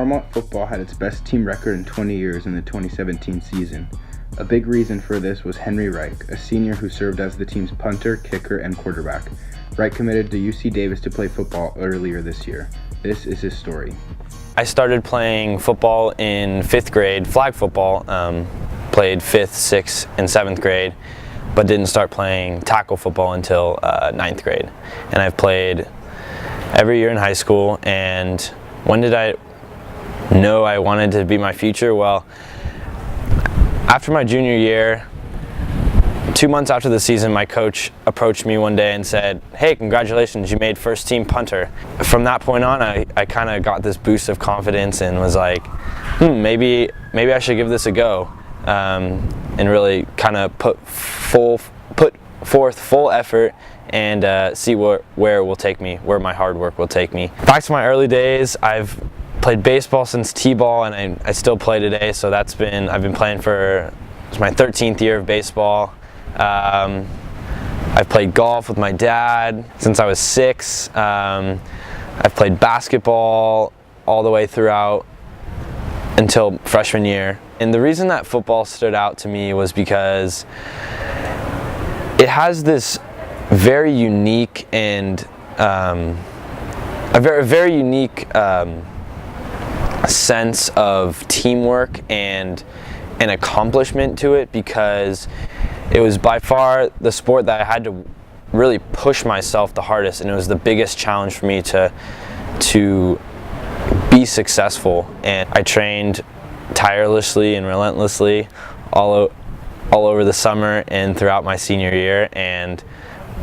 Carmont football had its best team record in 20 years in the 2017 season. A big reason for this was Henry Reich, a senior who served as the team's punter, kicker, and quarterback. Reich committed to UC Davis to play football earlier this year. This is his story. I started playing football in 5th grade, flag football, played 5th, 6th, and 7th grade, but didn't start playing tackle football until 9th grade. And I've played every year in high school. And when did I know I wanted to be my future? Well, after my junior year, 2 months after the season, my coach approached me one day and said, "Hey, congratulations, you made first team punter." From that point on, I kind of got this boost of confidence and was like, maybe I should give this a go, and really kind of put forth full effort and see where it will take me, where my hard work will take me. Back to my early days, I've played baseball since T-ball, and I still play today. So I've been playing for my 13th year of baseball. I've played golf with my dad since I was 6. I've played basketball all the way throughout until freshman year. And the reason that football stood out to me was because it has this very unique and a very unique sense of teamwork and an accomplishment to it, because it was by far the sport that I had to really push myself the hardest, and it was the biggest challenge for me to be successful. And I trained tirelessly and relentlessly all over the summer and throughout my senior year, and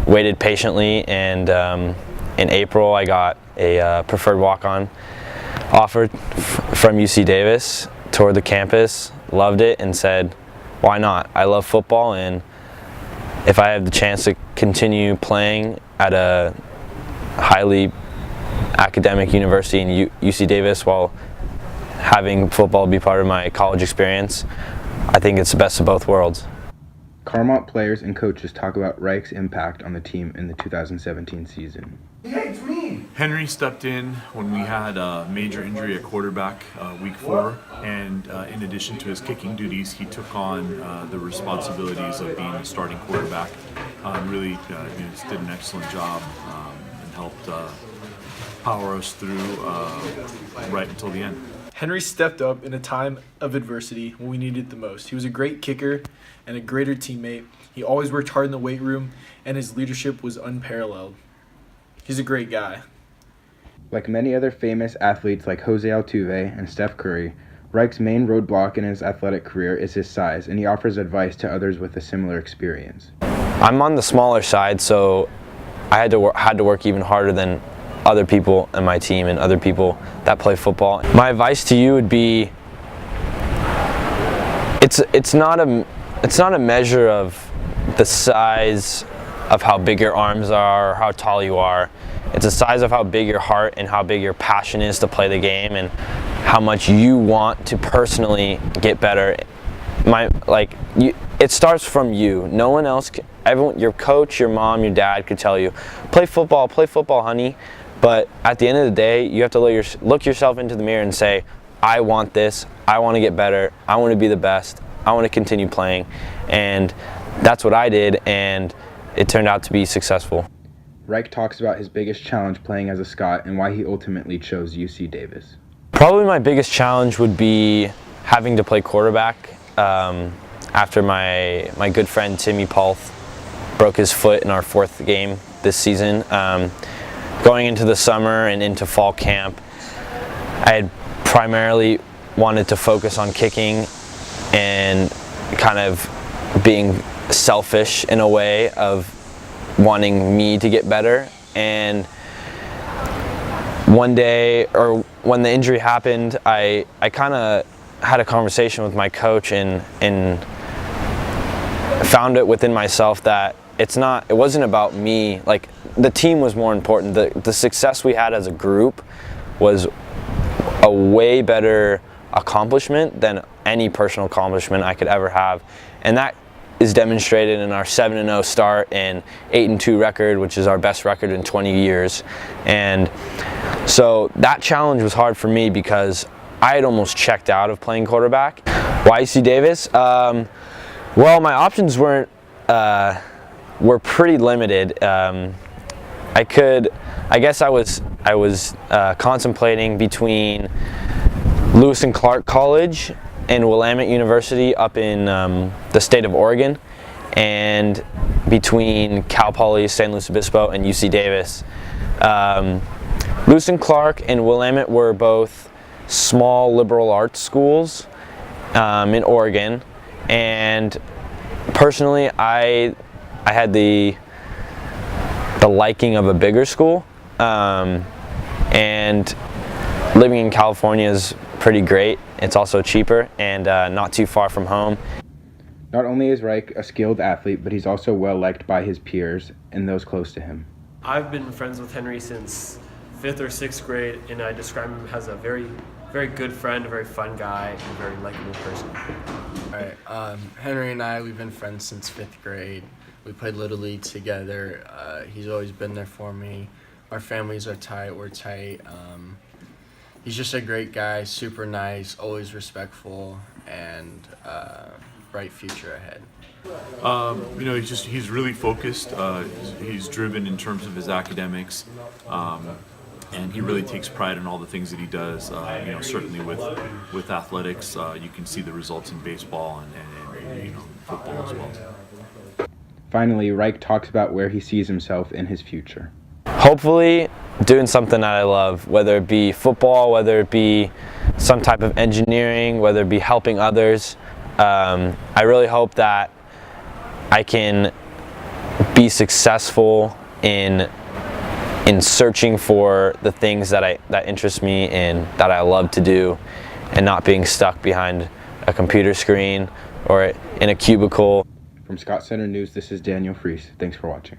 waited patiently. And in April, I got a preferred walk-on offer from UC Davis. Toured the campus, loved it, and said, why not? I love football, and if I have the chance to continue playing at a highly academic university in UC Davis while having football be part of my college experience, I think it's the best of both worlds. Carmont players and coaches talk about Reich's impact on the team in the 2017 season. Hey, it's me! Henry stepped in when we had a major injury at quarterback week 4, and in addition to his kicking duties, he took on the responsibilities of being a starting quarterback. Really did an excellent job and helped power us through right until the end. Henry stepped up in a time of adversity when we needed it the most. He was a great kicker and a greater teammate. He always worked hard in the weight room, and his leadership was unparalleled. He's a great guy. Like many other famous athletes like Jose Altuve and Steph Curry, Reich's main roadblock in his athletic career is his size, and he offers advice to others with a similar experience. I'm on the smaller side, so I had to work even harder than other people in my team and other people that play football. My advice to you would be, it's not a measure of the size of how big your arms are or how tall you are. It's a size of how big your heart and how big your passion is to play the game, and how much you want to personally get better. It starts from you. No one else, everyone, your coach, your mom, your dad could tell you, play football, honey. But at the end of the day, you have to look yourself into the mirror and say, I want this, I want to get better, I want to be the best, I want to continue playing. And that's what I did, and it turned out to be successful. Reich talks about his biggest challenge playing as a Scot and why he ultimately chose UC Davis. Probably my biggest challenge would be having to play quarterback after my good friend Timmy Palth broke his foot in our 4th game this season. Going into the summer and into fall camp, I had primarily wanted to focus on kicking and kind of being selfish in a way of wanting me to get better. And one day, or when the injury happened, I kind of had a conversation with my coach and found it within myself that it wasn't about me. Like, the team was more important. The success we had as a group was a way better accomplishment than any personal accomplishment I could ever have. And that is demonstrated in our 7-0 start and 8-2 record, which is our best record in 20 years. And so that challenge was hard for me because I had almost checked out of playing quarterback. Why UC Davis? Well, my options were pretty limited. I guess I was contemplating between Lewis and Clark College and Willamette University up in the state of Oregon, and between Cal Poly San Luis Obispo and UC Davis. Lewis and Clark and Willamette were both small liberal arts schools in Oregon, and personally I had the liking of a bigger school, and living in California is pretty great. It's also cheaper and not too far from home. Not only is Reich a skilled athlete, but he's also well liked by his peers and those close to him. I've been friends with Henry since 5th or 6th grade, and I describe him as a very, very good friend, a very fun guy, and a very likable person. All right, Henry and I, we've been friends since 5th grade. We played Little League together. He's always been there for me. Our families are tight, we're tight. He's just a great guy, super nice, always respectful, and bright future ahead. He's really focused. He's driven in terms of his academics, and he really takes pride in all the things that he does. Certainly with athletics, you can see the results in baseball and football as well. Finally, Reich talks about where he sees himself in his future. Hopefully doing something that I love, whether it be football, whether it be some type of engineering, whether it be helping others. I really hope that I can be successful in searching for the things that interest me and that I love to do, and not being stuck behind a computer screen or in a cubicle. From Scott Center News, this is Daniel Fries. Thanks for watching.